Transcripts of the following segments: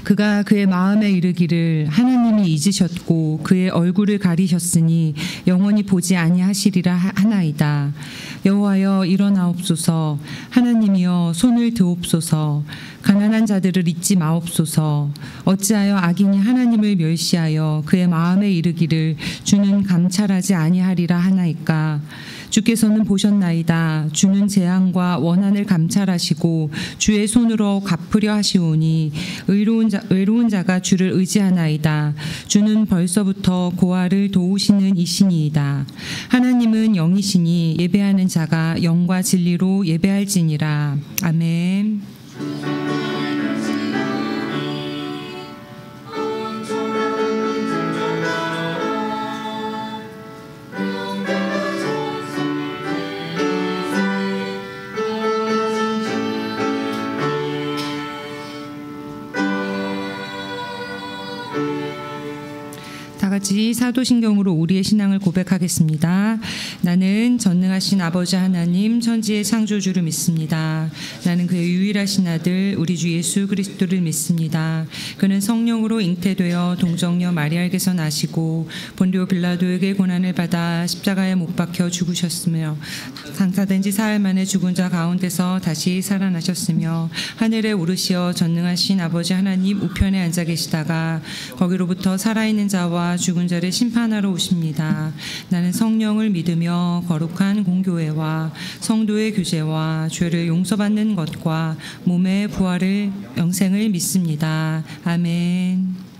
그가 그의 마음에 이르기를 하나님이 잊으셨고 그의 얼굴을 가리셨으니 영원히 보지 아니하시리라 하나이다. 여호와여 일어나옵소서. 하나님이여 손을 드옵소서. 가난한 자들을 잊지 마옵소서. 어찌하여 악인이 하나님을 멸시하여 그의 마음에 이르기를 주는 감찰하지 아니하리라 하나이까. 주께서는 보셨나이다. 주는 재앙과 원한을 감찰하시고 주의 손으로 갚으려 하시오니 외로운 자가 주를 의지하나이다. 주는 벌써부터 고아를 도우시는 이신이이다. 하나님은 영이시니 예배하는 자가 영과 진리로 예배할지니라. 아멘. 같이 사도신경으로 우리의 신앙을 고백하겠습니다. 나는 전능하신 아버지 하나님 천지의 창조주를 믿습니다. 나는 그의 유일하신 아들 우리 주 예수 그리스도를 믿습니다. 그는 성령으로 잉태되어 동정녀 마리아에게서 나시고 본디오 빌라도에게 고난을 받아 십자가에 못 박혀 죽으셨으며 장사된 지 사흘 만에 죽은 자 가운데서 다시 살아나셨으며 하늘에 오르시어 전능하신 아버지 하나님 우편에 앉아 계시다가 거기로부터 살아있는 자와 죽은 자를 심판하러 오십니다. 나는 성령을 믿으며 거룩한 공교회와 성도의 교제와 죄를 용서받는 것과 몸의 부활을 영생을 믿습니다. 아멘.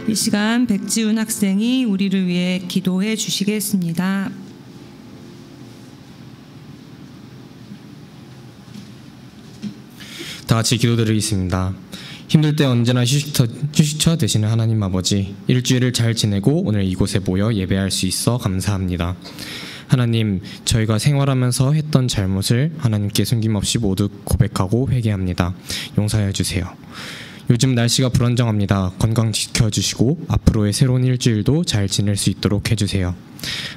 이 시간 백지훈 학생이 우리를 위해 기도해 주시겠습니다. 다 같이 기도드리겠습니다. 힘들 때 언제나 휴식처 되시는 하나님 아버지, 일주일을 잘 지내고 오늘 이곳에 모여 예배할 수 있어 감사합니다. 하나님, 저희가 생활하면서 했던 잘못을 하나님께 숨김없이 모두 고백하고 회개합니다. 용서해 주세요. 요즘 날씨가 불안정합니다. 건강 지켜주시고 앞으로의 새로운 일주일도 잘 지낼 수 있도록 해주세요.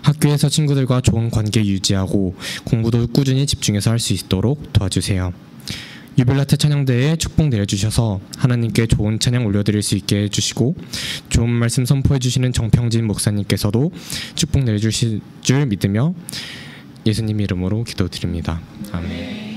학교에서 친구들과 좋은 관계 유지하고 공부도 꾸준히 집중해서 할 수 있도록 도와주세요. 유빌라테 찬양대에 축복 내려주셔서 하나님께 좋은 찬양 올려드릴 수 있게 해주시고 좋은 말씀 선포해 주시는 정평진 목사님께서도 축복 내려주실 줄 믿으며 예수님 이름으로 기도드립니다. 아멘.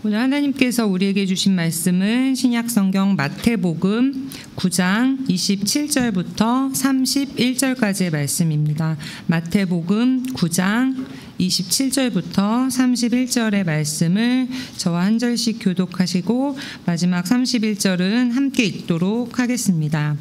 오늘 하나님께서 우리에게 주신 말씀은 신약성경 마태복음 9장 27절부터 31절까지의 말씀입니다. 마태복음 9장 27절부터 31절의 말씀을 저와 한 절씩 교독하시고 마지막 31절은 함께 읽도록 하겠습니다.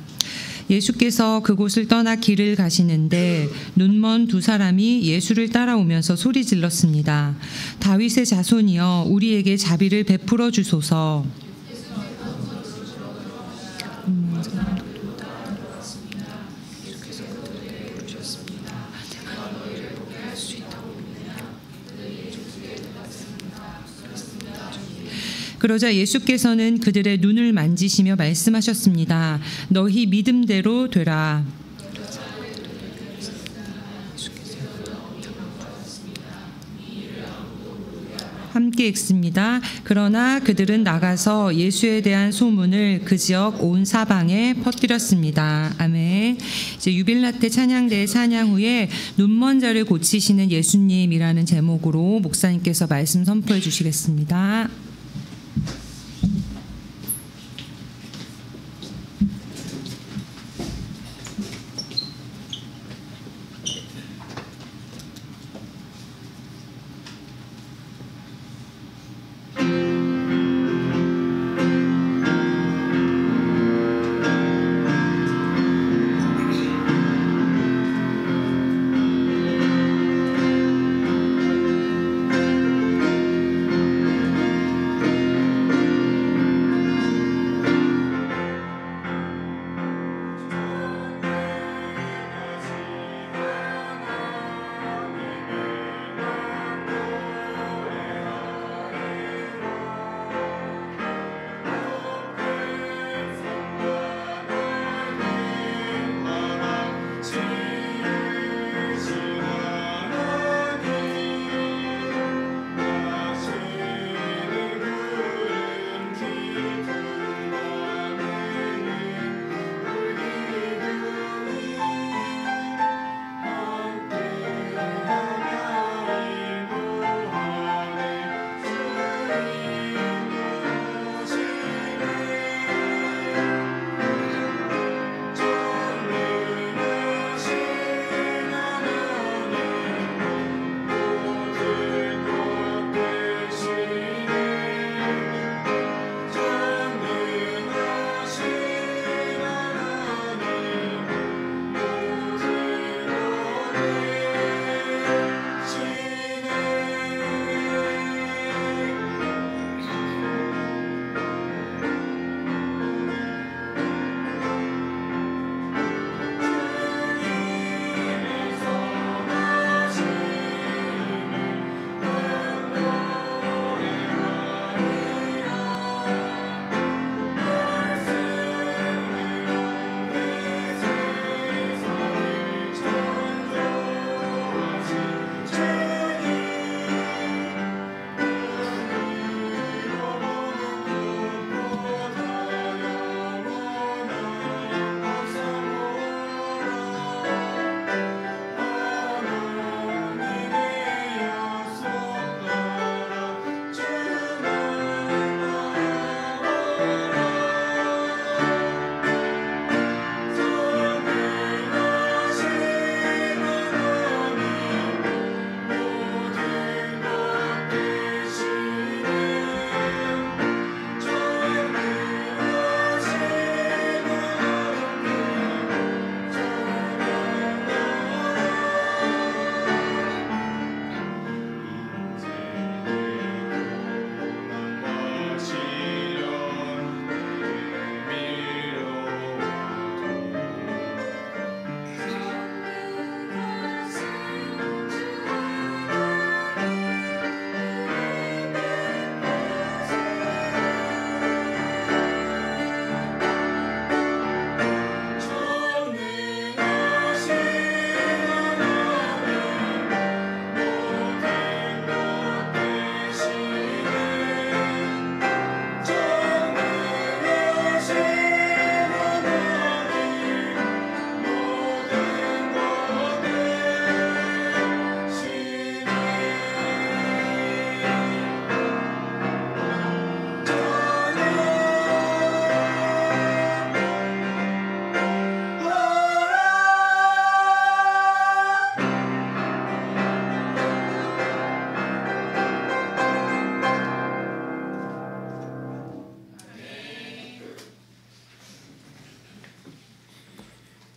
예수께서 그곳을 떠나 길을 가시는데 눈먼 두 사람이 예수를 따라오면서 소리 질렀습니다. 다윗의 자손이여 우리에게 자비를 베풀어 주소서. 그러자 예수께서는 그들의 눈을 만지시며 말씀하셨습니다. 너희 믿음대로 되라. 함께 읽습니다. 그러나 그들은 나가서 예수에 대한 소문을 그 지역 온 사방에 퍼뜨렸습니다. 아멘. 이제 유빌라 때 찬양대 찬양 후에 눈먼 자를 고치시는 예수님이라는 제목으로 목사님께서 말씀 선포해 주시겠습니다.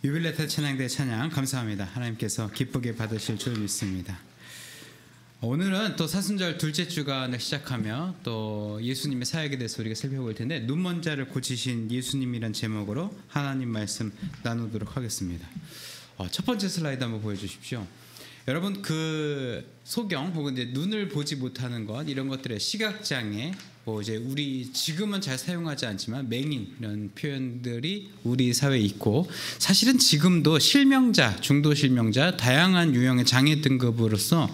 유빌라 때 찬양대 찬양 감사합니다. 하나님께서 기쁘게 받으실 줄 믿습니다. 오늘은 또 사순절 둘째 주간을 시작하며 또 예수님의 사역에 대해서 우리가 살펴볼 텐데 눈먼 자를 고치신 예수님이란 제목으로 하나님 말씀 나누도록 하겠습니다. 첫 번째 슬라이드 한번 보여주십시오. 여러분 그 소경 혹은 이제 눈을 보지 못하는 것 이런 것들의 시각장애 이제 우리 지금은 잘 사용하지 않지만 맹인 이런 표현들이 우리 사회에 있고, 사실은 지금도 실명자, 중도 실명자, 다양한 유형의 장애 등급으로서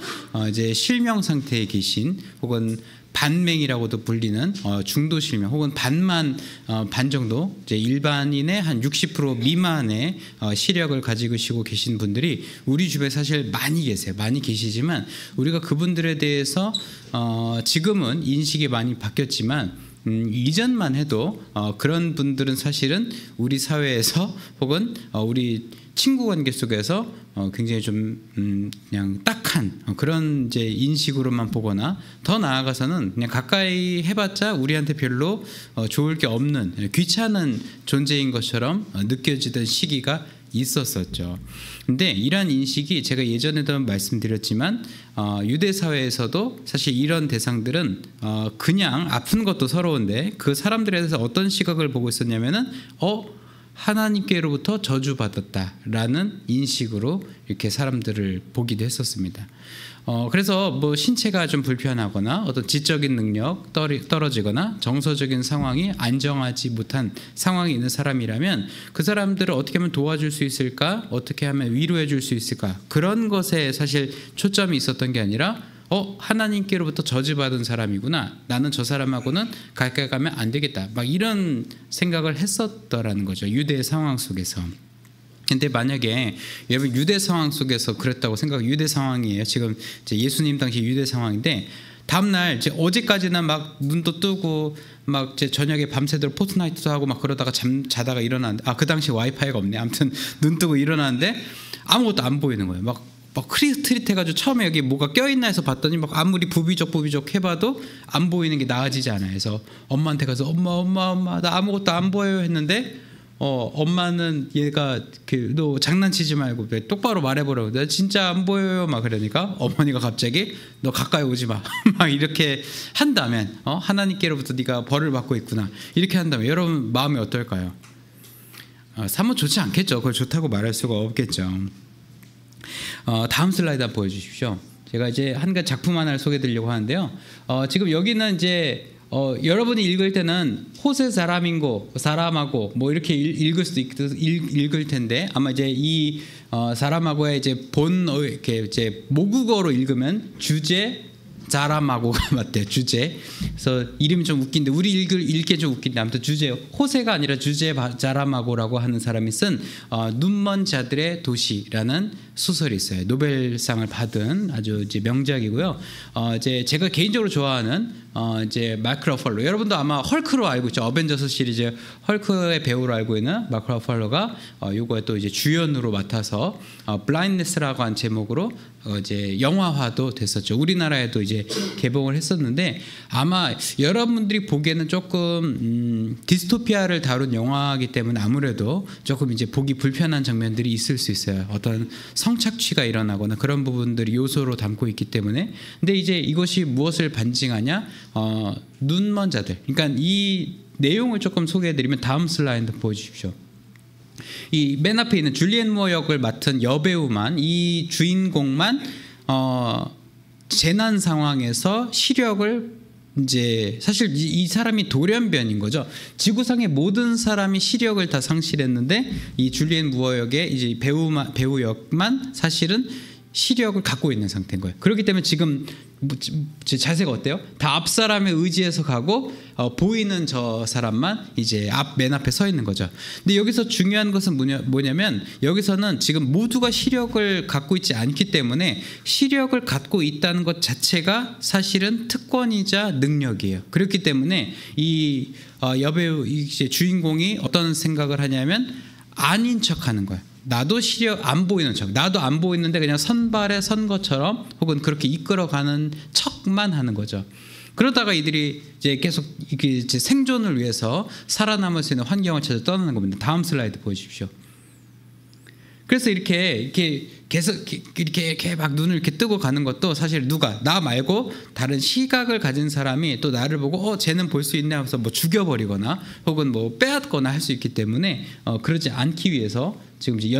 이제 실명 상태에 계신 혹은 반맹이라고도 불리는 중도 실명 혹은 반만 반 정도 이제 일반인의 한 60% 미만의 시력을 가지고 계신 분들이 우리 주변에 사실 많이 계세요. 많이 계시지만 우리가 그분들에 대해서 지금은 인식이 많이 바뀌었지만 이전만 해도 그런 분들은 사실은 우리 사회에서 혹은 우리 친구 관계 속에서 굉장히 좀 그냥 딱한 그런 이제 인식으로만 보거나, 더 나아가서는 그냥 가까이 해봤자 우리한테 별로 좋을 게 없는 귀찮은 존재인 것처럼 느껴지던 시기가 있었었죠. 근데 이러한 인식이 제가 예전에도 말씀드렸지만 유대 사회에서도 사실 이런 대상들은 그냥 아픈 것도 서러운데 그 사람들에 대해서 어떤 시각을 보고 있었냐면은 하나님께로부터 저주받았다라는 인식으로 이렇게 사람들을 보기도 했었습니다. 그래서 뭐 신체가 좀 불편하거나 어떤 지적인 능력 떨어지거나 정서적인 상황이 안정하지 못한 상황이 있는 사람이라면 그 사람들을 어떻게 하면 도와줄 수 있을까, 어떻게 하면 위로해 줄 수 있을까, 그런 것에 사실 초점이 있었던 게 아니라 하나님께로부터 저주받은 사람이구나, 나는 저 사람하고는 가까이 가면 안 되겠다, 막 이런 생각을 했었더라는 거죠, 유대 상황 속에서. 근데 만약에 여러분 유대 상황 속에서 그랬다고 유대 상황이에요. 지금 이제 예수님 당시 유대 상황인데, 다음날 이제 어제까지는 막 눈도 뜨고 막 이제 저녁에 밤새도록 포트나이트도 하고 막 그러다가 자다가 일어났는데, 그 당시 와이파이가 없네. 아무튼 눈 뜨고 일어났는데 아무것도 안 보이는 거예요. 막 크리스트릿 해가지고 처음에 여기 뭐가 껴있나 해서 봤더니 막 아무리 부비적 해봐도 안 보이는 게 나아지지 않아요. 그래서 엄마한테 가서 엄마 나 아무것도 안 보여요 했는데 엄마는 얘가 너 장난치지 말고 똑바로 말해보라고, 내가 진짜 안 보여요 막 그러니까 어머니가 갑자기 너 가까이 오지 마 막 이렇게 한다면 하나님께로부터 네가 벌을 받고 있구나 이렇게 한다면 여러분 마음이 어떨까요? 사뭇 좋지 않겠죠. 그걸 좋다고 말할 수가 없겠죠. 다음 슬라이드 한번 보여주십시오. 제가 이제 한 가지 작품 하나를 소개해드리려고 하는데요. 지금 여기는 이제 여러분이 읽을 때는 호세 사람하고 뭐 이렇게 읽을 텐데, 아마 이제 이 사람하고의 이제 이렇게 이제 모국어로 읽으면 주제 자라마고가 맞대요. 주제. 그래서 이름이 좀 웃긴데 우리 읽기에 좀 웃긴데, 아무튼 주제 호세가 아니라 주제 자라마고라고 하는 사람이 쓴 눈먼 자들의 도시라는 소설이 있어요. 노벨상을 받은 아주 이제 명작이고요. 이제 제가 개인적으로 좋아하는 이제 마크 러팔로, 여러분도 아마 헐크로 알고 있죠. 어벤져스 시리즈 헐크의 배우로 알고 있는 마크 러팔로가 요거에 또 이제 주연으로 맡아서 블라인드네스라고 한 제목으로 이제 영화화도 됐었죠. 우리나라에도 이제 개봉을 했었는데, 아마 여러분들이 보기에는 조금 디스토피아를 다룬 영화이기 때문에 아무래도 조금 이제 보기 불편한 장면들이 있을 수 있어요. 어떤 성착취가 일어나거나 그런 부분들이 요소로 담고 있기 때문에. 근데 이제 이것이 무엇을 반증하냐? 눈먼 자들. 그러니까 이 내용을 조금 소개해드리면 다음 슬라이드 보여주십시오. 이 맨 앞에 있는 줄리엔 무어 역을 맡은 여배우만, 이 주인공만 재난 상황에서 시력을 이제 사실 이 사람이 돌연변인 거죠. 지구상의 모든 사람이 시력을 다 상실했는데 이 줄리엔 무어 역의 이제 배우 역만 사실은 시력을 갖고 있는 상태인 거예요. 그렇기 때문에 지금 자세가 어때요? 다 앞 사람의 의지에서 가고 보이는 저 사람만 이제 맨 앞에 서 있는 거죠. 근데 여기서 중요한 것은 뭐냐면 여기서는 지금 모두가 시력을 갖고 있지 않기 때문에 시력을 갖고 있다는 것 자체가 사실은 특권이자 능력이에요. 그렇기 때문에 이 여배우 이제 주인공이 어떤 생각을 하냐면 아닌 척하는 거예요. 나도 시력 안 보이는 척, 나도 안 보이는데 그냥 선발에 선 것처럼 혹은 그렇게 이끌어가는 척만 하는 거죠. 그러다가 이들이 이제 계속 이제 생존을 위해서 살아남을 수 있는 환경을 찾아 떠나는 겁니다. 다음 슬라이드 보여주십시오. 그래서 이렇게 계속 이렇게 막 눈을 이렇게 뜨고 가는 것도 사실 나 말고 다른 시각을 가진 사람이 또 나를 보고 쟤는 볼 수 있네 하면서 뭐 죽여버리거나 혹은 뭐 빼앗거나 할 수 있기 때문에 그러지 않기 위해서 지금 이제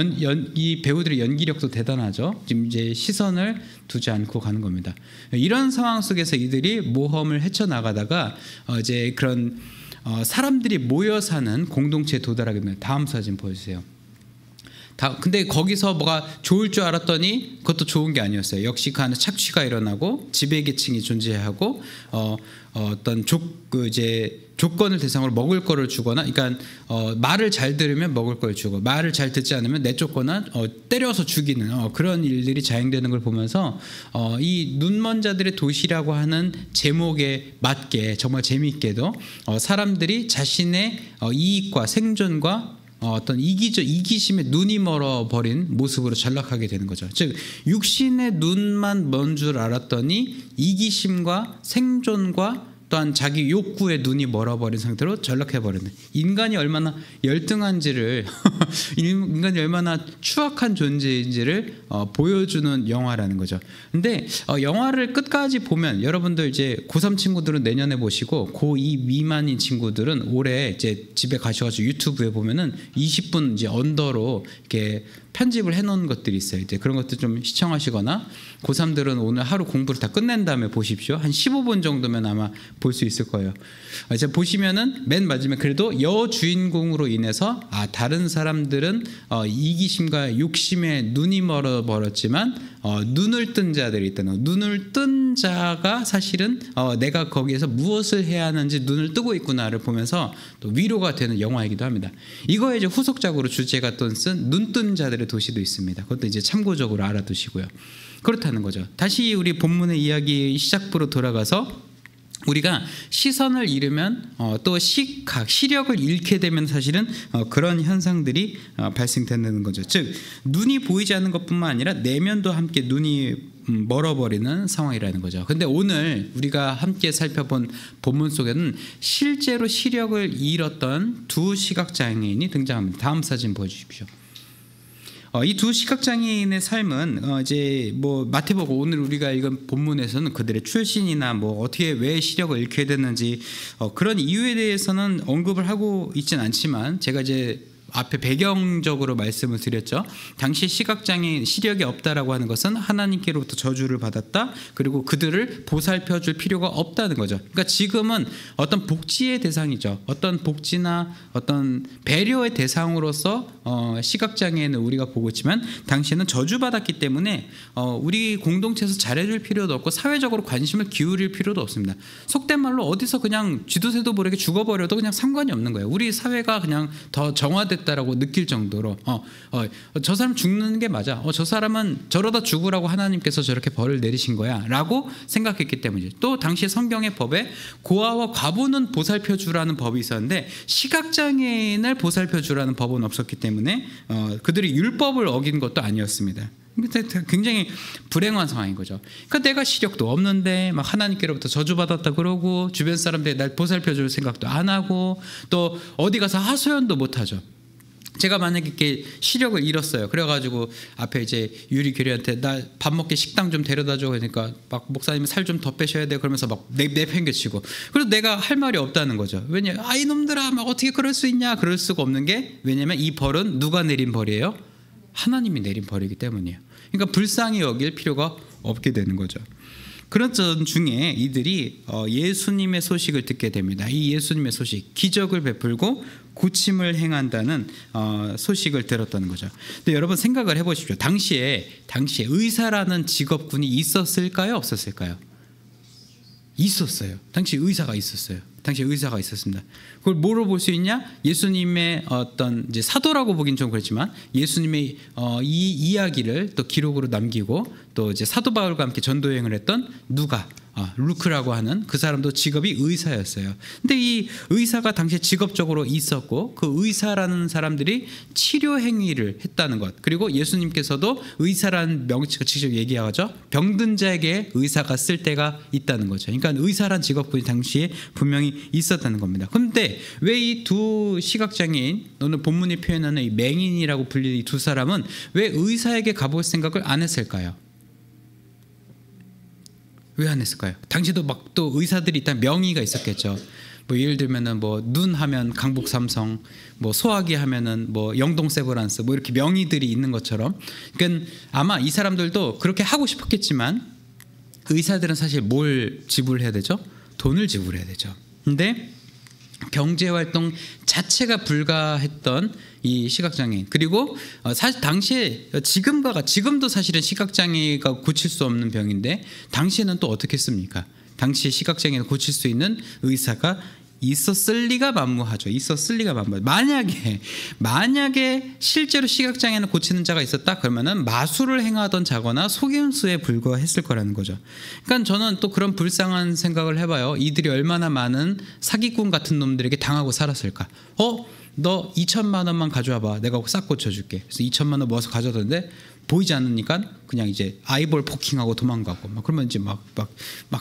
이 배우들의 연기력도 대단하죠. 지금 이제 시선을 두지 않고 가는 겁니다. 이런 상황 속에서 이들이 모험을 헤쳐나가다가 이제 그런 사람들이 모여 사는 공동체에 도달하게 됩니다. 다음 사진 보여주세요. 근데 거기서 뭐가 좋을 줄 알았더니 그것도 좋은 게 아니었어요. 역시 그 안에 착취가 일어나고 지배계층이 존재하고 어떤 조건을 대상으로 먹을 거를 주거나, 그러니까 말을 잘 들으면 먹을 걸 주고 말을 잘 듣지 않으면 내쫓거나 때려서 죽이는 그런 일들이 자행되는 걸 보면서 이 눈먼 자들의 도시라고 하는 제목에 맞게 정말 재미있게도 사람들이 자신의 이익과 생존과 어떤 이기심에 눈이 멀어버린 모습으로 전락하게 되는 거죠. 즉 육신의 눈만 먼 줄 알았더니 이기심과 생존과 또한 자기 욕구에 눈이 멀어버린 상태로 전락해버리는, 인간이 얼마나 열등한지를 인간이 얼마나 추악한 존재인지를 보여주는 영화라는 거죠. 근데 영화를 끝까지 보면 여러분들 이제 고3 친구들은 내년에 보시고 고2 미만인 친구들은 올해 이제 집에 가셔가지고 유튜브에 보면은 20분 이제 언더로 이렇게 편집을 해놓은 것들이 있어요. 이제 그런 것들 좀 시청하시거나, 고3들은 오늘 하루 공부를 다 끝낸 다음에 보십시오. 한 15분 정도면 아마 볼 수 있을 거예요. 이제 보시면은 맨 마지막에 그래도 여주인공으로 인해서 다른 사람들은 이기심과 욕심에 눈이 멀어버렸지만 눈을 뜬 자들이 있다는, 눈을 뜬 자가 사실은 내가 거기에서 무엇을 해야 하는지 눈을 뜨고 있구나를 보면서 또 위로가 되는 영화이기도 합니다. 이거에 이제 후속작으로 주제가 또 쓴 눈뜬 자들의 도시도 있습니다. 그것도 이제 참고적으로 알아두시고요. 그렇다는 거죠. 다시 우리 본문의 이야기 시작부로 돌아가서 우리가 시선을 잃으면 또 시력을 잃게 되면 사실은 그런 현상들이 발생된다는 거죠. 즉 눈이 보이지 않는 것뿐만 아니라 내면도 함께 눈이 멀어버리는 상황이라는 거죠. 근데 오늘 우리가 함께 살펴본 본문 속에는 실제로 시력을 잃었던 두 시각장애인이 등장합니다. 다음 사진 보여주십시오. 이 두 시각장애인의 삶은 이제 뭐 마태복음 오늘 우리가 읽은 본문에서는 그들의 출신이나 뭐 어떻게 왜 시력을 잃게 됐는지 그런 이유에 대해서는 언급을 하고 있진 않지만, 제가 이제 앞에 배경적으로 말씀을 드렸죠. 당시 시각장애인 시력이 없다라고 하는 것은 하나님께로부터 저주를 받았다, 그리고 그들을 보살펴줄 필요가 없다는 거죠. 그러니까 지금은 어떤 복지의 대상이죠. 어떤 복지나 어떤 배려의 대상으로서 시각장애인을 우리가 보고 있지만, 당시에는 저주받았기 때문에 우리 공동체에서 잘해줄 필요도 없고 사회적으로 관심을 기울일 필요도 없습니다. 속된 말로 어디서 그냥 쥐도새도 모르게 죽어버려도 그냥 상관이 없는 거예요. 우리 사회가 그냥 더 정화됐다라고 느낄 정도로 저 사람 죽는 게 맞아, 저 사람은 저러다 죽으라고 하나님께서 저렇게 벌을 내리신 거야 라고 생각했기 때문이죠. 또 당시 성경의 법에 고아와 과부는 보살펴주라는 법이 있었는데 시각장애인을 보살펴주라는 법은 없었기 때문에 그들이 율법을 어긴 것도 아니었습니다. 굉장히 불행한 상황인 거죠. 그러니까 내가 시력도 없는데 막 하나님께로부터 저주받았다 그러고, 주변 사람들이 날 보살펴줄 생각도 안 하고, 또 어디 가서 하소연도 못 하죠. 제가 만약에 이렇게 시력을 잃었어요. 그래가지고 앞에 이제 유리 교리한테 나 밥 먹게 식당 좀 데려다줘. 그러니까 막 목사님이 살 좀 더 빼셔야 돼. 그러면서 막 내팽개치고. 그래서 내가 할 말이 없다는 거죠. 왜냐? 이놈들아 막 어떻게 그럴 수 있냐? 그럴 수가 없는 게, 왜냐면 이 벌은 누가 내린 벌이에요? 하나님이 내린 벌이기 때문이에요. 그러니까 불쌍히 여길 필요가 없게 되는 거죠. 그런 중에 이들이 예수님의 소식을 듣게 됩니다. 이 예수님의 소식, 기적을 베풀고 고침을 행한다는 소식을 들었다는 거죠. 근데 여러분 생각을 해보십시오. 당시에 의사라는 직업군이 있었을까요? 없었을까요? 있었어요. 당시 의사가 있었어요. 당시 의사가 있었습니다. 그걸 뭐로 볼 수 있냐? 예수님의 어떤 이제 사도라고 보긴 좀 그렇지만 예수님의 이 이야기를 또 기록으로 남기고 또 이제 사도 바울과 함께 전도 여행을 했던 루크라고 하는 그 사람도 직업이 의사였어요. 근데 이 의사가 당시에 직업적으로 있었고, 그 의사라는 사람들이 치료 행위를 했다는 것, 그리고 예수님께서도 의사라는 명칭을 직접 얘기하죠. 병든 자에게 의사가 쓸 때가 있다는 거죠. 그러니까 의사란 직업군이 당시에 분명히 있었다는 겁니다. 그런데 왜 이 두 시각장애인, 오늘 본문이 표현하는 이 맹인이라고 불리는 이 두 사람은 왜 의사에게 가볼 생각을 안 했을까요? 왜 안 했을까요? 당시도 막 또 의사들이 있다는 명의가 있었겠죠. 뭐 예를 들면은 뭐 눈 하면 강북 삼성, 뭐 소화기 하면은 뭐 영동 세브란스, 뭐 이렇게 명의들이 있는 것처럼, 그러니까 아마 이 사람들도 그렇게 하고 싶었겠지만 의사들은 사실 뭘 지불해야 되죠? 돈을 지불해야 되죠. 근데 경제활동 자체가 불가했던 이 시각장애인, 그리고 사실 당시에 지금도 사실은 시각장애가 고칠 수 없는 병인데 당시에는 또 어떻게 했습니까? 당시 시각장애를 고칠 수 있는 의사가 있었을 리가 만무하죠. 만약에 실제로 시각장애를 고치는 자가 있었다 그러면은 마술을 행하던 자거나 속임수에 불과했을 거라는 거죠. 그러니까 저는 또 그런 불쌍한 생각을 해봐요. 이들이 얼마나 많은 사기꾼 같은 놈들에게 당하고 살았을까. 너 2천만 원만 가져와봐, 내가 싹 고쳐줄게. 그래서 2천만 원 모아서 가져왔는데 보이지 않으니까 그냥 이제 아이볼 포킹하고 도망가고 막 그러면 이제 막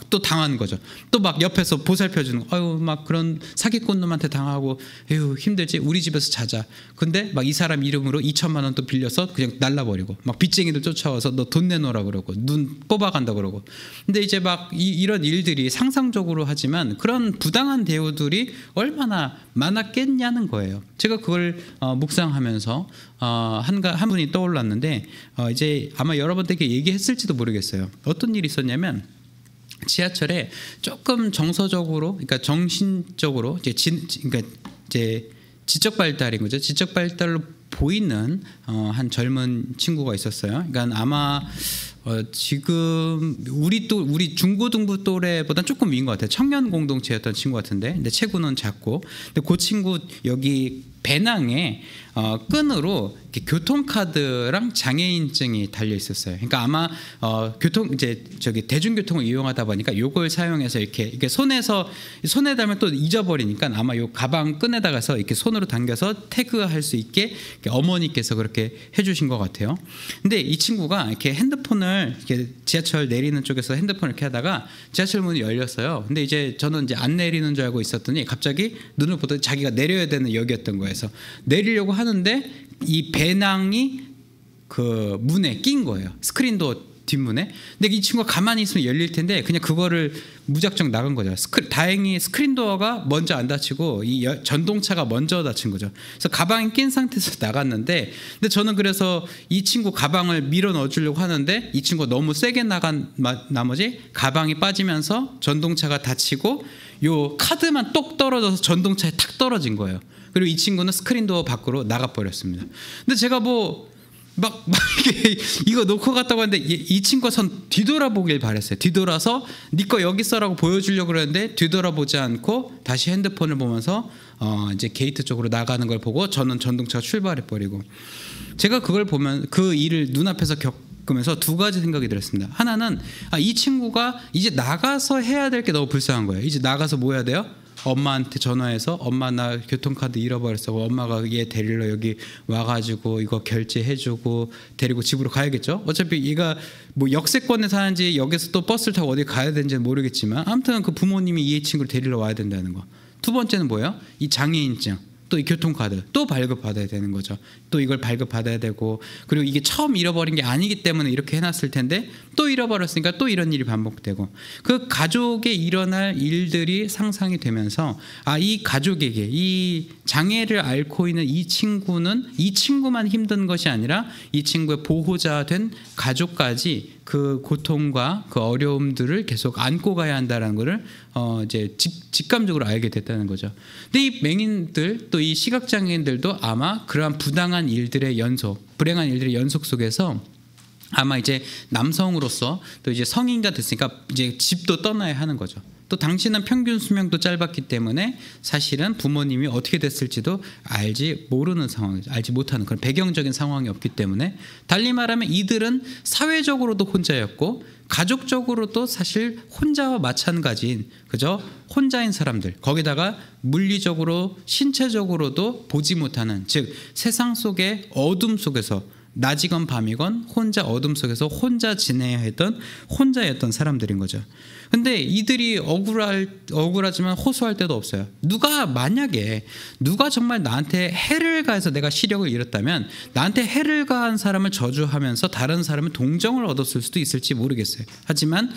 또 당하는 거죠. 또 막 옆에서 보살펴주는 거. 아유 막 그런 사기꾼 놈한테 당하고 에휴 힘들지, 우리 집에서 자자. 근데 막 이 사람 이름으로 2천만 원 또 빌려서 그냥 날라버리고 막 빚쟁이들 쫓아와서 너 돈 내놓으라 그러고 눈 뽑아간다 그러고. 근데 이제 막 이런 일들이 상상적으로 하지만 그런 부당한 대우들이 얼마나 많았겠냐는 거예요. 제가 그걸 묵상하면서 한 분이 떠올랐는데 이제 아마 여러분들께 얘기했을지도 모르겠어요. 어떤 일이 있었냐면 지하철에 조금 정서적으로, 그러니까 정신적으로 그러니까 이제 지적 발달인 거죠. 지적 발달로 보이는 한 젊은 친구가 있었어요. 그러니까 아마 지금 우리 중고등부 또래보다 조금 위인 것 같아요. 청년 공동체였던 친구 같은데, 근데 체구는 작고, 근데 그 친구 여기 배낭에 끈으로 이렇게 교통카드랑 장애인증이 달려 있었어요. 그러니까 아마 대중교통을 이용하다 보니까 이걸 사용해서 이렇게 손에 달면 또 잊어버리니까 아마 요 가방 끈에다가서 이렇게 손으로 당겨서 태그할 수 있게 어머니께서 그렇게 해주신 것 같아요. 근데 이 친구가 이렇게 핸드폰을 이렇게 지하철 내리는 쪽에서 핸드폰을 이렇게 하다가 지하철 문이 열렸어요. 근데 이제 저는 이제 안 내리는 줄 알고 있었더니 갑자기 눈을 보더니 자기가 내려야 되는 역이었던 거예요. 그래서 내리려고 하는데 이 배낭이 그 문에 낀 거예요. 스크린도어 뒷문에. 근데 이 친구가 가만히 있으면 열릴 텐데 그냥 그거를 무작정 나간 거죠. 다행히 스크린도어가 먼저 안 닫히고 이 전동차가 먼저 닫힌 거죠. 그래서 가방이 낀 상태에서 나갔는데, 근데 저는 그래서 이 친구 가방을 밀어 넣어주려고 하는데 이 친구가 너무 세게 나간 나머지 가방이 빠지면서 전동차가 닫히고 요 카드만 똑 떨어져서 전동차에 탁 떨어진 거예요. 그리고 이 친구는 스크린도어 밖으로 나가버렸습니다. 근데 제가 이거 놓고 갔다고 하는데 이 친구가 선 뒤돌아보길 바랬어요. 뒤돌아서 네 거 여기 있어라고 보여주려고 그랬는데 뒤돌아보지 않고 다시 핸드폰을 보면서 이제 게이트 쪽으로 나가는 걸 보고 저는 전동차가 출발해버리고, 제가 그걸 보면 그 일을 눈앞에서 겪으면서 두 가지 생각이 들었습니다. 하나는 이 친구가 이제 나가서 해야 될 게 너무 불쌍한 거예요. 이제 나가서 뭐 해야 돼요? 엄마한테 전화해서 엄마 나 교통카드 잃어버렸어. 엄마가 얘 데리러 여기 와가지고 이거 결제해주고 데리고 집으로 가야겠죠. 어차피 얘가 뭐 역세권에 사는지 여기서 또 버스를 타고 어디 가야 되는지는 모르겠지만 아무튼 그 부모님이 이 친구를 데리러 와야 된다는 거. 두 번째는 뭐예요? 이 장애인증, 또 이 교통카드 또 발급받아야 되는 거죠. 또 이걸 발급받아야 되고, 그리고 이게 처음 잃어버린 게 아니기 때문에 이렇게 해놨을 텐데 또 잃어버렸으니까 또 이런 일이 반복되고, 그 가족에 일어날 일들이 상상이 되면서 이 가족에게 이 장애를 앓고 있는 이 친구만 힘든 것이 아니라 이 친구의 보호자 된 가족까지 그 고통과 그 어려움들을 계속 안고 가야 한다는 것을 이제 직감적으로 알게 됐다는 거죠. 근데 이 맹인들, 또 이 시각장애인들도 아마 그러한 불행한 일들의 연속 속에서 아마 이제 남성으로서 또 이제 성인가 됐으니까 이제 집도 떠나야 하는 거죠. 또 당시는 평균 수명도 짧았기 때문에 사실은 부모님이 어떻게 됐을지도 알지 못하는 그런 배경적인 상황이 없기 때문에, 달리 말하면 이들은 사회적으로도 혼자였고 가족적으로도 사실 혼자와 마찬가지인 혼자인 사람들, 거기다가 물리적으로 신체적으로도 보지 못하는, 즉 세상 속의 어둠 속에서 낮이건 밤이건 혼자 어둠 속에서 혼자 지내야 했던 혼자였던 사람들인 거죠. 근데 이들이 억울하지만 호소할 데도 없어요. 만약에 누가 정말 나한테 해를 가해서 내가 시력을 잃었다면 나한테 해를 가한 사람을 저주하면서 다른 사람은 동정을 얻었을 수도 있을지 모르겠어요. 하지만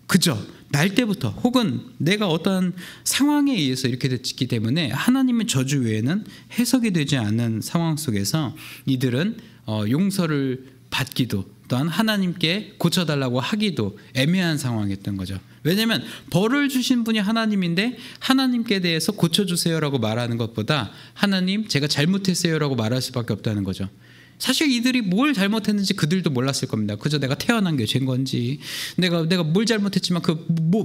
그저 날 때부터 혹은 내가 어떤 상황에 의해서 이렇게 됐기 때문에 하나님의 저주 외에는 해석이 되지 않는 상황 속에서 이들은 용서를 받기도 또한 하나님께 고쳐달라고 하기도 애매한 상황이었던 거죠. 왜냐하면 벌을 주신 분이 하나님인데 하나님께 대해서 고쳐주세요라고 말하는 것보다 하나님 제가 잘못했어요라고 말할 수밖에 없다는 거죠. 사실 이들이 뭘 잘못했는지 그들도 몰랐을 겁니다. 그저 내가 태어난 게 죄인 건지, 내가 뭘 잘못했지만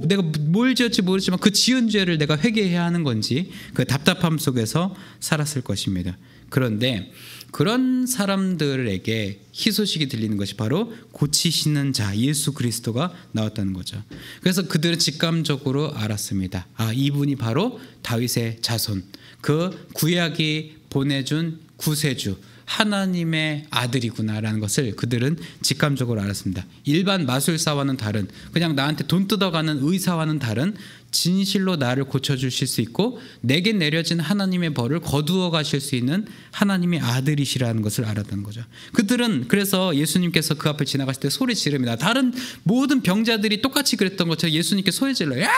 내가 뭘 지었지 모르지만 그 지은 죄를 내가 회개해야 하는 건지 그 답답함 속에서 살았을 것입니다. 그런데 그런 사람들에게 희소식이 들리는 것이 바로 고치시는 자 예수 그리스도가 나왔다는 거죠. 그래서 그들은 직감적으로 알았습니다. 이분이 바로 다윗의 자손, 그 구약이 보내준 구세주 하나님의 아들이구나라는 것을 그들은 직감적으로 알았습니다. 일반 마술사와는 다른, 그냥 나한테 돈 뜯어가는 의사와는 다른 진실로 나를 고쳐주실 수 있고 내게 내려진 하나님의 벌을 거두어 가실 수 있는 하나님의 아들이시라는 것을 알았다는 거죠. 그들은 그래서 예수님께서 그 앞을 지나가실 때 소리 지릅니다. 다른 모든 병자들이 똑같이 그랬던 것처럼 예수님께 소리 질러요. 야!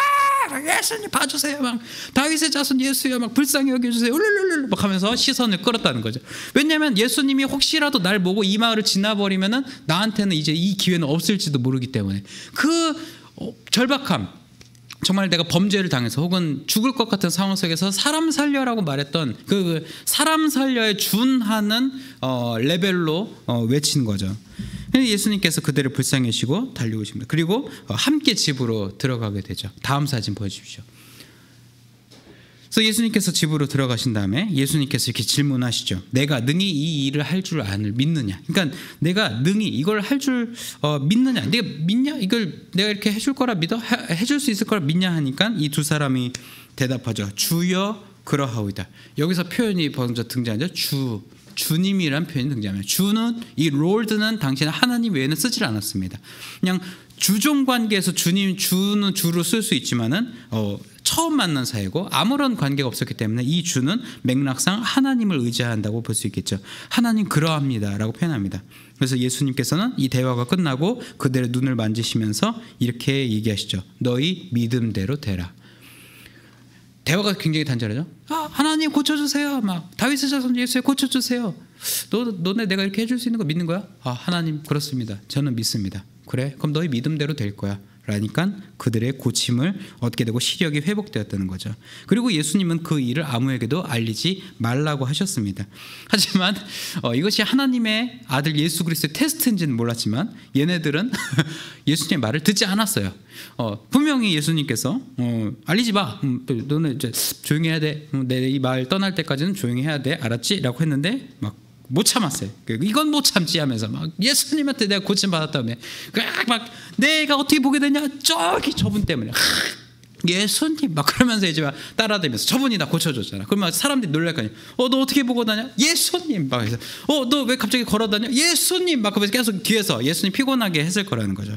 예수님 봐주세요. 막 다윗의 자손 예수여 막 불쌍히 여겨주세요. 울룰룰룰 막 하면서 시선을 끌었다는 거죠. 왜냐하면 예수님이 혹시라도 날 보고 이 마을을 지나버리면은 나한테는 이제 이 기회는 없을지도 모르기 때문에 그 절박함, 정말 내가 범죄를 당해서 혹은 죽을 것 같은 상황 속에서 사람 살려라고 말했던 그 사람 살려에 준하는 레벨로 외친 거죠. 예수님께서 그들을 불쌍히 여시고 달려오십니다. 그리고 함께 집으로 들어가게 되죠. 다음 사진 보여주십시오. 그래서 예수님께서 집으로 들어가신 다음에 예수님께서 이렇게 질문하시죠. 내가 능히 이 일을 할 줄 믿느냐? 그러니까 내가 능히 이걸 할 줄 믿느냐? 네가 믿냐? 이걸 내가 이렇게 해줄 거라 믿어? 해줄 수 있을 거라 믿냐? 하니까 이 두 사람이 대답하죠. 주여 그러하오이다. 여기서 표현이 먼저 등장하죠. 주님이란 표현이 등장합니다. 주는, 이 롤드는 당시에는 하나님 외에는 쓰질 않았습니다. 그냥 주종 관계에서 주는 주로 쓸 수 있지만은 처음 만난 사이고 아무런 관계가 없었기 때문에 이 주는 맥락상 하나님을 의지한다고 볼 수 있겠죠. 하나님 그러합니다라고 표현합니다. 그래서 예수님께서는 이 대화가 끝나고 그들의 눈을 만지시면서 이렇게 얘기하시죠. 너희 믿음대로 되라. 대화가 굉장히 단절하죠. 하나님 고쳐주세요. 막 다윗의 자손 예수에 고쳐주세요. 너네 내가 이렇게 해줄 수 있는 거 믿는 거야? 하나님 그렇습니다. 저는 믿습니다. 그래? 그럼 너희 믿음대로 될 거야. 라니까 그들의 고침을 얻게 되고 시력이 회복되었다는 거죠. 그리고 예수님은 그 일을 아무에게도 알리지 말라고 하셨습니다. 하지만 이것이 하나님의 아들 예수 그리스도의 테스트인지는 몰랐지만 얘네들은 예수님의 말을 듣지 않았어요. 분명히 예수님께서 알리지 마. 너는 이제 조용히 해야 돼. 내 이 말 떠날 때까지는 조용히 해야 돼. 알았지? 라고 했는데 막 못 참았어요. 이건 못 참지 하면서 막 예수님한테 내가 고침 받았다며 막 내가 어떻게 보게 되냐? 저분 때문에 예수님 막 그러면서 이제 막 따라다니면서 저분이 나 고쳐줬잖아. 그러면 사람들이 놀랄 거 아니야. 너 어떻게 보고 다녀? 예수님 막 해서 너 왜 갑자기 걸어다녀? 예수님 막 그러면서 계속 뒤에서 예수님 피곤하게 했을 거라는 거죠.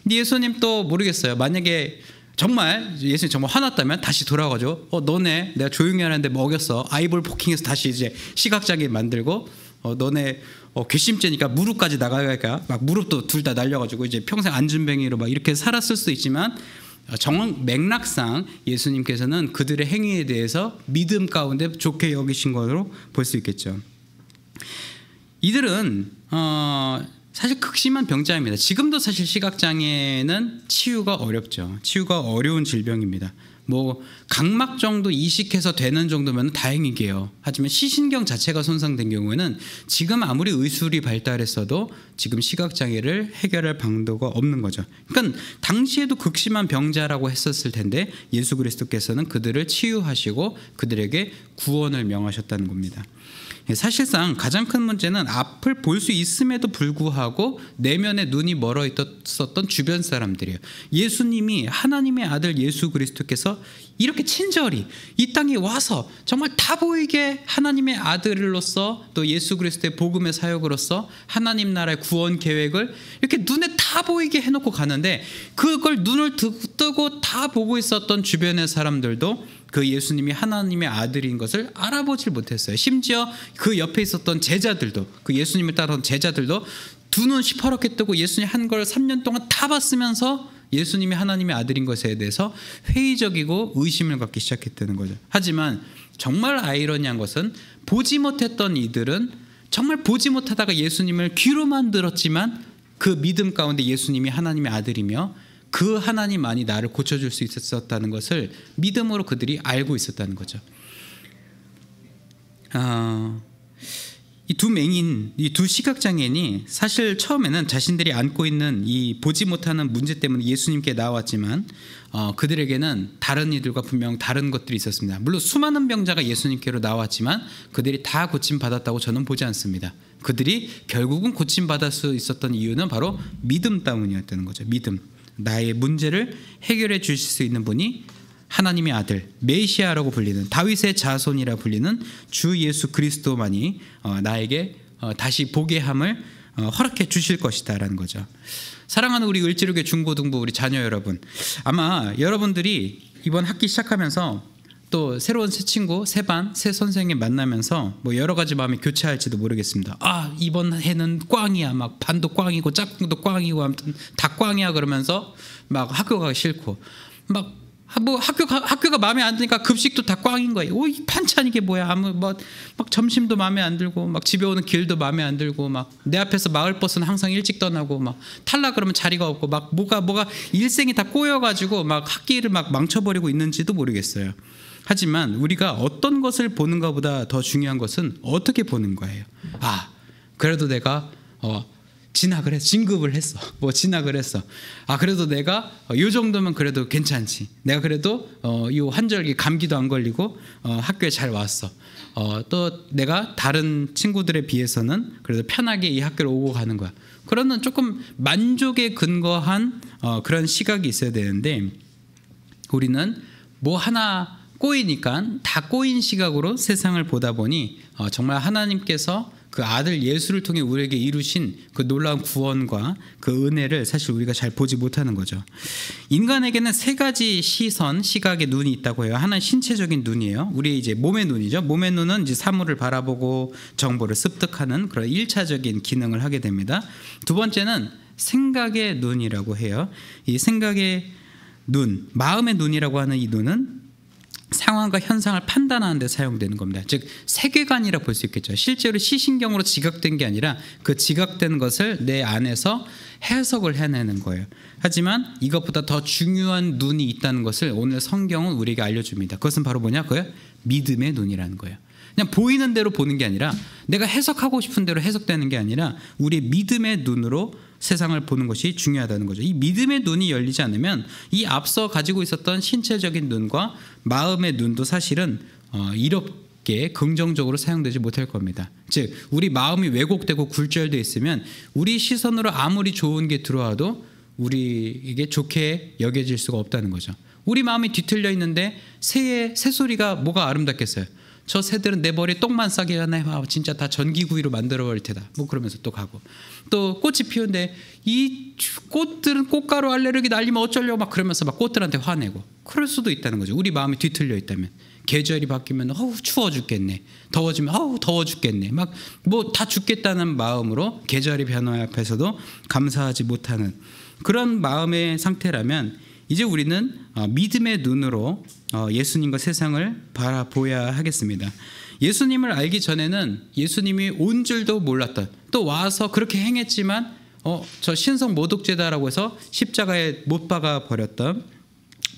근데 예수님 또 모르겠어요. 만약에 정말 예수님 정말 화났다면 다시 돌아가죠. 너네 내가 조용히 하는데 먹였어. 아이볼 포킹해서 다시 이제 시각장애 만들고 너네 괘씸죄니까 무릎까지 나가니까 막 무릎도 둘 다 날려가지고 이제 평생 안진뱅이로 막 이렇게 살았을 수도 있지만 정확 맥락상 예수님께서는 그들의 행위에 대해서 믿음 가운데 좋게 여기신 것으로 볼 수 있겠죠. 이들은 사실 극심한 병자입니다. 지금도 사실 시각장애는 치유가 어렵죠. 치유가 어려운 질병입니다. 뭐 각막 정도 이식해서 되는 정도면 다행이게요. 하지만 시신경 자체가 손상된 경우에는 지금 아무리 의술이 발달했어도 지금 시각장애를 해결할 방도가 없는 거죠. 그러니까 당시에도 극심한 병자라고 했었을 텐데 예수 그리스도께서는 그들을 치유하시고 그들에게 구원을 명하셨다는 겁니다. 사실상 가장 큰 문제는 앞을 볼 수 있음에도 불구하고 내면에 눈이 멀어 있었던 주변 사람들이에요. 예수님이 하나님의 아들 예수 그리스도께서 이렇게 친절히 이 땅에 와서 정말 다 보이게 하나님의 아들로서 또 예수 그리스도의 복음의 사역으로서 하나님 나라의 구원 계획을 이렇게 눈에 다 보이게 해놓고 가는데 그걸 눈을 뜨고 다 보고 있었던 주변의 사람들도 그 예수님이 하나님의 아들인 것을 알아보질 못했어요. 심지어 그 옆에 있었던 제자들도, 그 예수님을 따르던 제자들도 두 눈 시퍼렇게 뜨고 예수님 한 걸 3년 동안 다 봤으면서 예수님이 하나님의 아들인 것에 대해서 회의적이고 의심을 갖기 시작했다는 거죠. 하지만 정말 아이러니한 것은 보지 못했던 이들은 정말 보지 못하다가 예수님을 귀로만 들었지만 그 믿음 가운데 예수님이 하나님의 아들이며 그 하나님만이 나를 고쳐줄 수 있었다는 것을 믿음으로 그들이 알고 있었다는 거죠. 이 두 맹인, 이 두 시각장애인이 사실 처음에는 자신들이 안고 있는 이 보지 못하는 문제 때문에 예수님께 나왔지만 그들에게는 다른 이들과 분명 다른 것들이 있었습니다. 물론 수많은 병자가 예수님께로 나왔지만 그들이 다 고침받았다고 저는 보지 않습니다. 그들이 결국은 고침받을 수 있었던 이유는 바로 믿음 때문이었다는 거죠. 믿음. 나의 문제를 해결해 주실 수 있는 분이 하나님의 아들 메시아라고 불리는 다윗의 자손이라 불리는 주 예수 그리스도만이 나에게 다시 보게 함을 허락해 주실 것이다 라는 거죠. 사랑하는 우리 을지로교회 중고등부 우리 자녀 여러분, 아마 여러분들이 이번 학기 시작하면서 또 새로운 새 친구, 새 반, 새 선생님 만나면서 뭐 여러 가지 마음이 교차할지도 모르겠습니다. 이번 해는 꽝이야, 막 반도 꽝이고 짝꿍도 꽝이고 아무튼 다 꽝이야 그러면서 막 학교 가기 싫고 막 뭐 학교가 마음에 안 드니까 급식도 다 꽝인 거예요. 이 반찬 이게 뭐야? 막 점심도 마음에 안 들고 막 집에 오는 길도 마음에 안 들고 막 내 앞에서 마을버스는 항상 일찍 떠나고 막 탈락 그러면 자리가 없고 막 뭐가 일생이 다 꼬여가지고 막 학기를 막 망쳐버리고 있는지도 모르겠어요. 하지만 우리가 어떤 것을 보는가보다 더 중요한 것은 어떻게 보는 거예요. 그래도 내가 진학을 했어. 진급을 했어. 진학을 했어. 그래도 내가 이 정도면 그래도 괜찮지. 내가 그래도 이 환절기 감기도 안 걸리고 학교에 잘 왔어. 또 내가 다른 친구들에 비해서는 그래도 편하게 이 학교를 오고 가는 거야. 그러는 조금 만족에 근거한 그런 시각이 있어야 되는데 우리는 뭐 하나 꼬이니까 다 꼬인 시각으로 세상을 보다 보니 정말 하나님께서 그 아들 예수를 통해 우리에게 이루신 그 놀라운 구원과 그 은혜를 사실 우리가 잘 보지 못하는 거죠. 인간에게는 세 가지 시선, 시각의 눈이 있다고 해요. 하나는 신체적인 눈이에요. 우리 이제 몸의 눈이죠. 몸의 눈은 이제 사물을 바라보고 정보를 습득하는 그런 1차적인 기능을 하게 됩니다. 두 번째는 생각의 눈이라고 해요. 이 생각의 눈, 마음의 눈이라고 하는 이 눈은 상황과 현상을 판단하는 데 사용되는 겁니다. 즉 세계관이라 볼 수 있겠죠. 실제로 시신경으로 지각된 게 아니라 그 지각된 것을 내 안에서 해석을 해내는 거예요. 하지만 이것보다 더 중요한 눈이 있다는 것을 오늘 성경은 우리에게 알려줍니다. 그것은 바로 뭐냐? 그거예요? 믿음의 눈이라는 거예요. 그냥 보이는 대로 보는 게 아니라 내가 해석하고 싶은 대로 해석되는 게 아니라 우리의 믿음의 눈으로 세상을 보는 것이 중요하다는 거죠. 이 믿음의 눈이 열리지 않으면 이 앞서 가지고 있었던 신체적인 눈과 마음의 눈도 사실은 이렇게 긍정적으로 사용되지 못할 겁니다. 즉 우리 마음이 왜곡되고 굴절되어 있으면 우리 시선으로 아무리 좋은 게 들어와도 우리에게 좋게 여겨질 수가 없다는 거죠. 우리 마음이 뒤틀려 있는데 새소리가 뭐가 아름답겠어요. 저 새들은 내 머리에 똥만 싸게 하네. 진짜 다 전기구이로 만들어버릴 테다. 그러면서 또 가고 또 꽃이 피우는데 이 꽃들은 꽃가루 알레르기 날리면 어쩌려고 막 그러면서 막 꽃들한테 화내고 그럴 수도 있다는 거죠. 우리 마음이 뒤틀려 있다면 계절이 바뀌면 추워 죽겠네. 더워지면 더워 죽겠네. 막 뭐 다 죽겠다는 마음으로 계절의 변화 앞에서도 감사하지 못하는 그런 마음의 상태라면 이제 우리는 믿음의 눈으로 예수님과 세상을 바라보아야 하겠습니다. 예수님을 알기 전에는 예수님이 온 줄도 몰랐던 또 와서 그렇게 행했지만 저 신성 모독죄다라고 해서 십자가에 못 박아 버렸던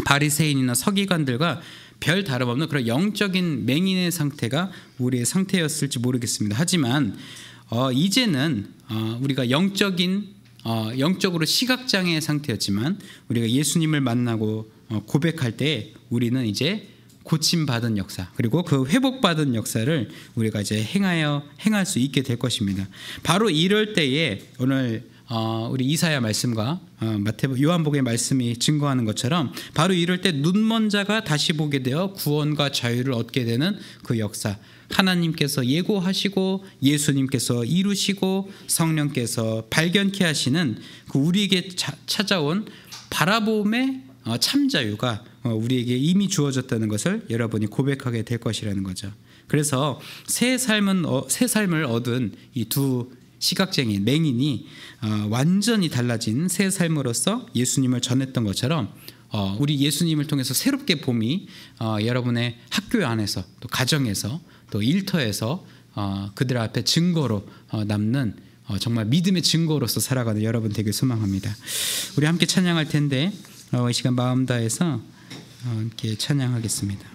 바리새인이나 서기관들과 별 다름없는 그런 영적인 맹인의 상태가 우리의 상태였을지 모르겠습니다. 하지만 이제는 우리가 영적으로 시각장애의 상태였지만 우리가 예수님을 만나고 고백할 때 우리는 이제 고침받은 역사 그리고 그 회복받은 역사를 우리가 이제 행할 수 있게 될 것입니다. 바로 이럴 때에 오늘 우리 이사야 말씀과 요한복음의 말씀이 증거하는 것처럼 바로 이럴 때 눈먼 자가 다시 보게 되어 구원과 자유를 얻게 되는 그 역사, 하나님께서 예고하시고 예수님께서 이루시고 성령께서 발견케 하시는 그 우리에게 찾아온 바라봄의 참자유가 우리에게 이미 주어졌다는 것을 여러분이 고백하게 될 것이라는 거죠. 그래서 새 삶을 얻은 이 두 시각장애인 맹인이 완전히 달라진 새 삶으로서 예수님을 전했던 것처럼 우리 예수님을 통해서 새롭게 봄이 여러분의 학교 안에서 또 가정에서 또 일터에서 그들 앞에 증거로 남는 정말 믿음의 증거로서 살아가는 여러분 되길 소망합니다. 우리 함께 찬양할 텐데 이 시간 마음 다해서 함께 찬양하겠습니다.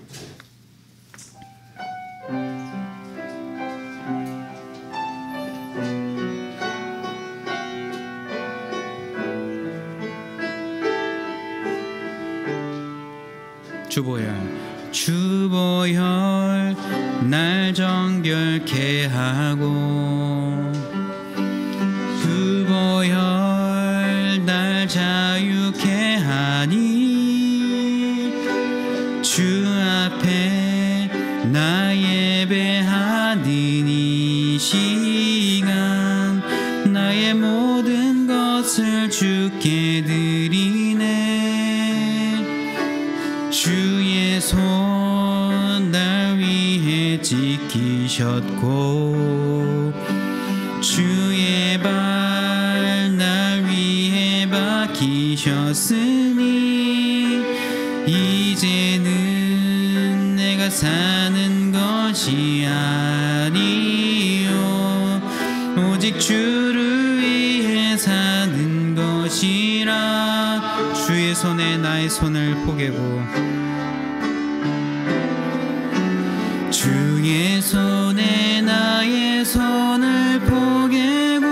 주보혈 날 정결케 하고 주보혈 날 자유케 하니 주 앞에 나 예배하는 이 시간 나의 모든 것을 주께 드리네. 주의 손 날 위해 지키셨고 주의 발 날 위해 박히셨으니 이제는 내가 사는 것이 아니요 오직 주를 위해 사는 것이라. 주의 손에 나의 손을 포개고 주의 손에 나의 손을 포개고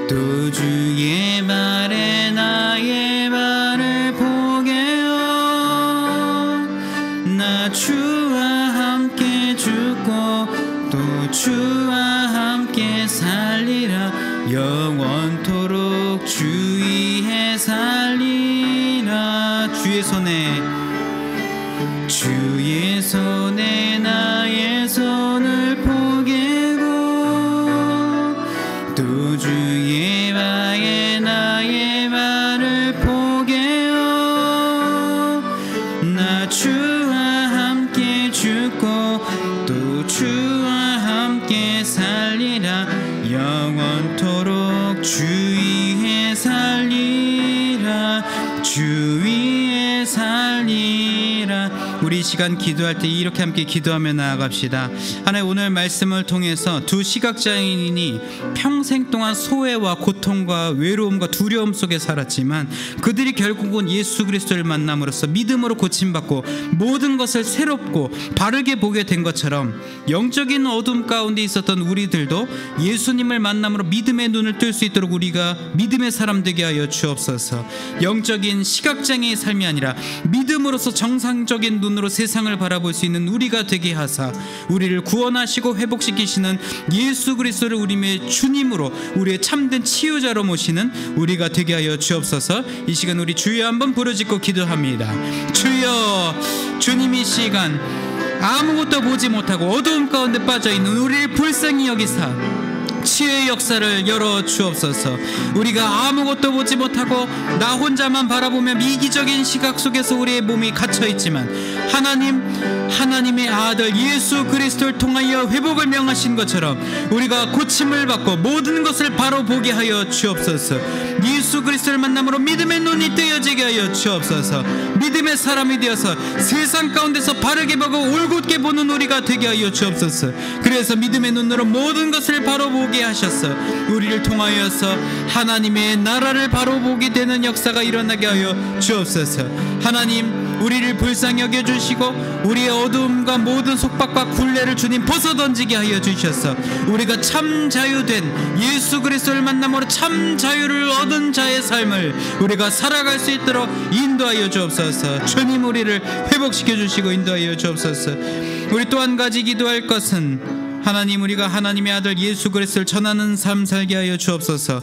또 주의 발에 나의 발을 포개어 나 주와 함께 죽고 또 주와 함께 살리라. 영원토록 주 위에 살리라. 주의 손에 나의 손을 포개고 또 주의 발에 나의 발을 포개어 나 주와 함께 죽고 또 주와 함께 살리라. 영원토록 주 위에 살리라. 주 위에 살리라. 우리 시간 기도할 때 이렇게 함께 기도하며 나아갑시다. 하나님, 오늘 말씀을 통해서 두 시각장애인이 평생 동안 소외와 고통과 외로움과 두려움 속에 살았지만 그들이 결국은 예수 그리스도를 만남으로써 믿음으로 고침받고 모든 것을 새롭고 바르게 보게 된 것처럼 영적인 어둠 가운데 있었던 우리들도 예수님을 만남으로 믿음의 눈을 뜰 수 있도록 우리가 믿음의 사람 되게 하여 주옵소서. 영적인 시각장애의 삶이 아니라 믿음으로서 정상적인 눈으로 세상을 바라볼 수 있는 우리가 되게 하사 우리를 구원하시고 회복시키시는 예수 그리스도를 우리의 주님으로 우리의 참된 치유자로 모시는 우리가 되게 하여 주옵소서. 이 시간 우리 주여 한번 부르짖고 기도합니다. 주여, 주님 이 시간 아무것도 보지 못하고 어두움 가운데 빠져있는 우리를 불쌍히 여기사 치유의 역사를 열어 주옵소서. 우리가 아무것도 보지 못하고 나 혼자만 바라보며 미기적인 시각 속에서 우리의 몸이 갇혀있지만 하나님의 아들 예수 그리스도를 통하여 회복을 명하신 것처럼 우리가 고침을 받고 모든 것을 바로 보게 하여 주옵소서. 예수 그리스도를 만남으로 믿음의 눈이 뜨여지게 하여 주옵소서. 믿음의 사람이 되어서 세상 가운데서 바르게 보고 올곧게 보는 우리가 되게 하여 주옵소서. 그래서 믿음의 눈으로 모든 것을 바로 보게 하셔서 우리를 통하여서 하나님의 나라를 바로 보게 되는 역사가 일어나게 하여 주옵소서. 하나님, 우리를 불쌍히 여겨주시고 우리의 어두움과 모든 속박과 굴레를 주님 벗어던지게 하여 주셔서 우리가 참 자유된 예수 그리스도를 만남으로 참 자유를 얻은 자의 삶을 우리가 살아갈 수 있도록 인도하여 주옵소서. 주님, 우리를 회복시켜 주시고 인도하여 주옵소서. 우리 또 한 가지 기도할 것은 하나님, 우리가 하나님의 아들 예수 그리스도를 전하는 삶 살게 하여 주옵소서.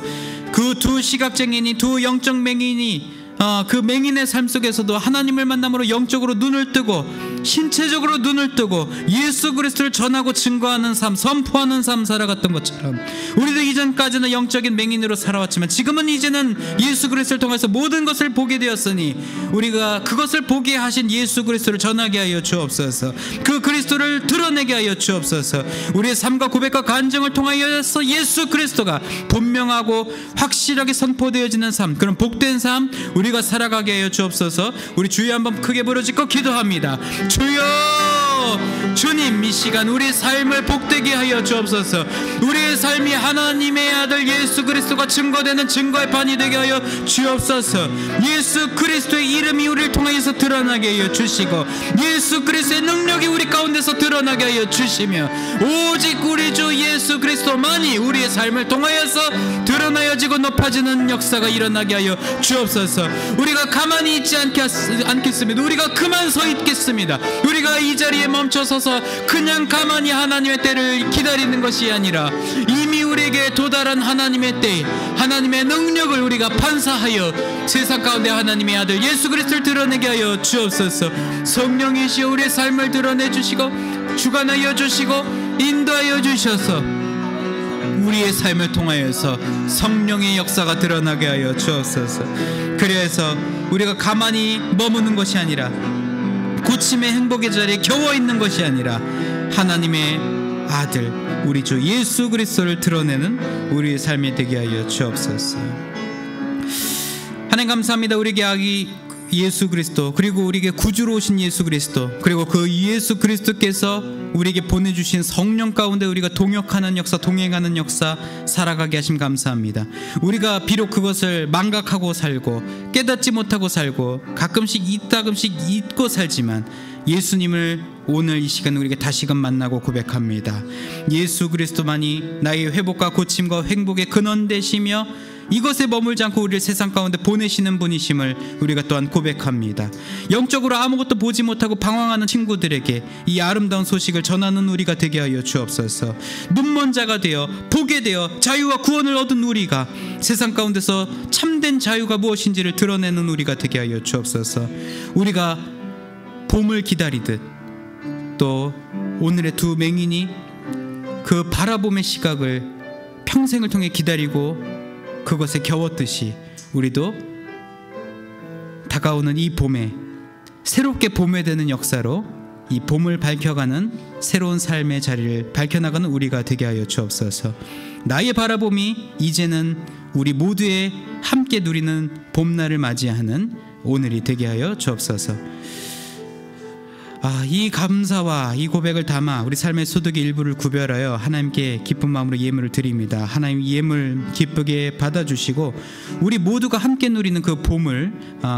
그 두 시각장애인이, 두 영적 맹인이 그 맹인의 삶 속에서도 하나님을 만남으로 영적으로 눈을 뜨고 신체적으로 눈을 뜨고 예수 그리스도를 전하고 증거하는 삶, 선포하는 삶 살아갔던 것처럼 우리도 이제 이전까지는 영적인 맹인으로 살아왔지만 지금은 이제는 예수 그리스도를 통해서 모든 것을 보게 되었으니 우리가 그것을 보게 하신 예수 그리스도를 전하게 하여 주옵소서. 그 그리스도를 드러내게 하여 주옵소서. 우리의 삶과 고백과 간증을 통하여서 예수 그리스도가 분명하고 확실하게 선포되어지는 삶, 그런 복된 삶 우리가 살아가게 하여 주옵소서. 우리 주여 한번 크게 부르짖고 기도합니다. 주여, 주님, 이 시간 우리의 삶을 복되게 하여 주옵소서. 우리의 삶이 하나님의 아들 예수 그리스도가 증거되는 증거의 판이 되게 하여 주옵소서. 예수 그리스도의 이름이 우리를 통해서 드러나게 하여 주시고 예수 그리스도의 능력이 우리 가운데서 드러나게 하여 주시며 오직 우리 주 예수 그리스도만이 우리의 삶을 통하여서 드러나여지고 높아지는 역사가 일어나게 하여 주옵소서. 우리가 가만히 있지 않겠습니다. 우리가 그만 서 있겠습니다. 우리가 이 자리에 멈춰서서 그냥 가만히 하나님의 때를 기다리는 것이 아니라 이미 우리에게 도달한 하나님의 때, 하나님의 능력을 우리가 판사하여 세상 가운데 하나님의 아들 예수 그리스도를 드러내게 하여 주옵소서. 성령이시여 우리의 삶을 드러내 주시고 주관하여 주시고 인도하여 주셔서 우리의 삶을 통하여서 성령의 역사가 드러나게 하여 주옵소서. 그래서 우리가 가만히 머무는 것이 아니라 고침의 행복의 자리에 겨워 있는 것이 아니라 하나님의 아들 우리 주 예수 그리스도를 드러내는 우리의 삶이 되게 하여 주옵소서. 하나님 감사합니다. 우리에게 아기 예수 그리스도, 그리고 우리에게 구주로 오신 예수 그리스도, 그리고 그 예수 그리스도께서 우리에게 보내주신 성령 가운데 우리가 동역하는 역사, 동행하는 역사 살아가게 하심 감사합니다. 우리가 비록 그것을 망각하고 살고 깨닫지 못하고 살고 가끔씩 잊고 살지만 예수님을 오늘 이 시간 우리에게 다시금 만나고 고백합니다. 예수 그리스도만이 나의 회복과 고침과 행복의 근원 되시며 이것에 머물지 않고 우리를 세상 가운데 보내시는 분이심을 우리가 또한 고백합니다. 영적으로 아무것도 보지 못하고 방황하는 친구들에게 이 아름다운 소식을 전하는 우리가 되게 하여 주옵소서. 눈먼 자가 되어 보게 되어 자유와 구원을 얻은 우리가 세상 가운데서 참된 자유가 무엇인지를 드러내는 우리가 되게 하여 주옵소서. 우리가 봄을 기다리듯 또 오늘의 두 맹인이 그 바라봄의 시각을 평생을 통해 기다리고 그것에 겨웠듯이 우리도 다가오는 이 봄에 새롭게 봄에 되는 역사로 이 봄을 밝혀가는 새로운 삶의 자리를 밝혀나가는 우리가 되게 하여 주옵소서. 나의 바라봄이 이제는 우리 모두의 함께 누리는 봄날을 맞이하는 오늘이 되게 하여 주옵소서. 이 감사와 이 고백을 담아 우리 삶의 소득의 일부를 구별하여 하나님께 기쁜 마음으로 예물을 드립니다. 하나님 이 예물 기쁘게 받아주시고 우리 모두가 함께 누리는 그 봄을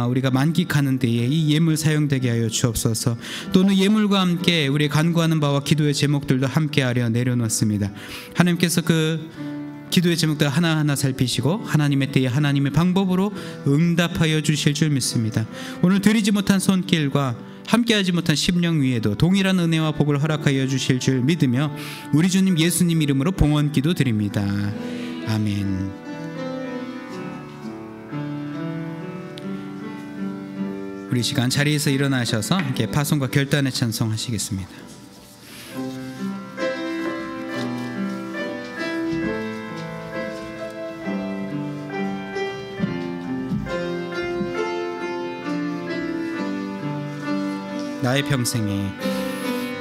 우리가 만끽하는 데에 이 예물 사용되게 하여 주옵소서. 또는 예물과 함께 우리 간구하는 바와 기도의 제목들도 함께하려 내려놓습니다. 하나님께서 그 기도의 제목들 하나하나 살피시고 하나님의 때에 하나님의 방법으로 응답하여 주실 줄 믿습니다. 오늘 드리지 못한 손길과 함께하지 못한 심령 위에도 동일한 은혜와 복을 허락하여 주실 줄 믿으며 우리 주님 예수님 이름으로 봉헌 기도 드립니다. 아멘. 우리 시간 자리에서 일어나셔서 함께 파송과 결단의 찬송 하시겠습니다.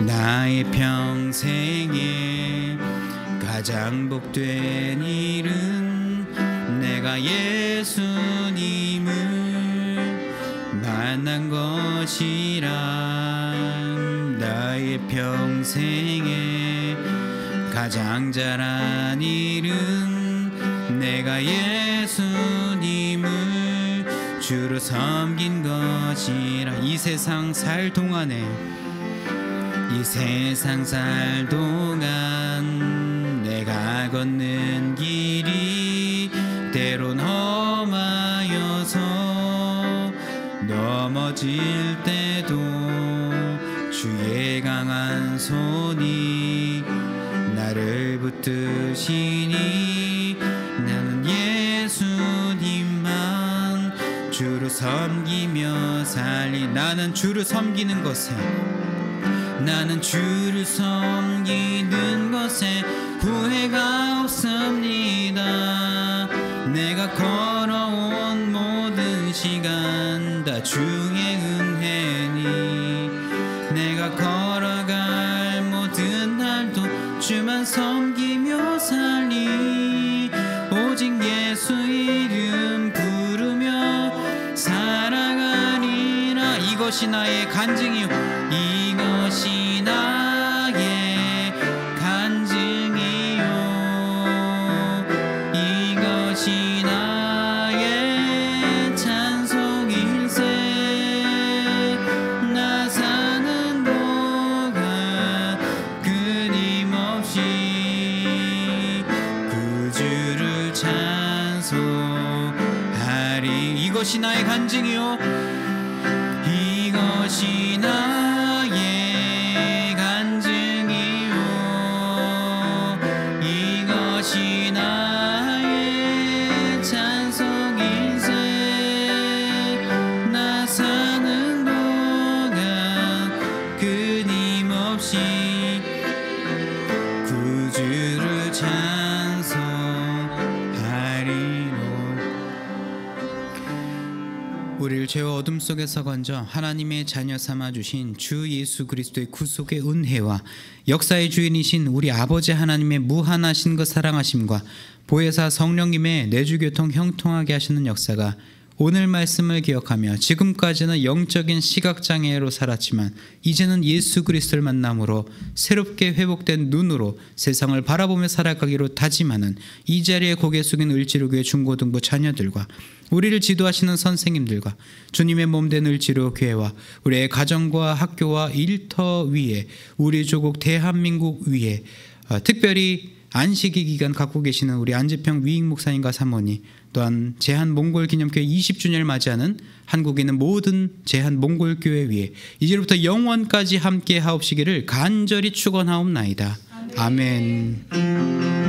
나의 평생에 가장 복된 일은 내가 예수님을 만난 것이라. 나의 평생에 가장 잘한 일은 내가 예수님을 주로 섬긴 것이라. 이 세상 살 동안 내가 걷는 길이 때론 험하여서 넘어질 때도 주의 강한 손이 나를 붙드시니 나는 예수님만 주를 섬기며 살리. 나는 주를 섬기는 것에 후회가 없습니다. 이것이 나의 간증이요 이것이 나의 간증이요 이것이 나의 찬송일세 나 사는 동안 끊임없이 구주를 찬송하리 이것이 나의 간증이요 이것이 나의 간증이요 이것이 나의 찬송일세 나 사는 동안 끊임없이 구주를 찬송하리로 우리를 죄와 어둠 속에서 건져 하나님의 자녀 삼아 주신 주 예수 그리스도의 구속의 은혜와 역사의 주인이신 우리 아버지 하나님의 무한하신 그 사랑하심과 보혜사 성령님의 내주교통 형통하게 하시는 역사가 오늘 말씀을 기억하며 지금까지는 영적인 시각장애로 살았지만 이제는 예수 그리스도를 만남으로 새롭게 회복된 눈으로 세상을 바라보며 살아가기로 다짐하는 이 자리에 고개 숙인 을지로교회 중고등부 자녀들과 우리를 지도하시는 선생님들과 주님의 몸된 을지로교회와 우리의 가정과 학교와 일터 위에 우리 조국 대한민국 위에 특별히 안식일 기간 갖고 계시는 우리 안지평 위익 목사님과 사모님 또한 제한몽골 기념교회 20주년을 맞이하는 한국에 있는 모든 제한몽골교회 위에 이제부터 영원까지 함께 하옵시기를 간절히 축원하옵나이다. 아멘.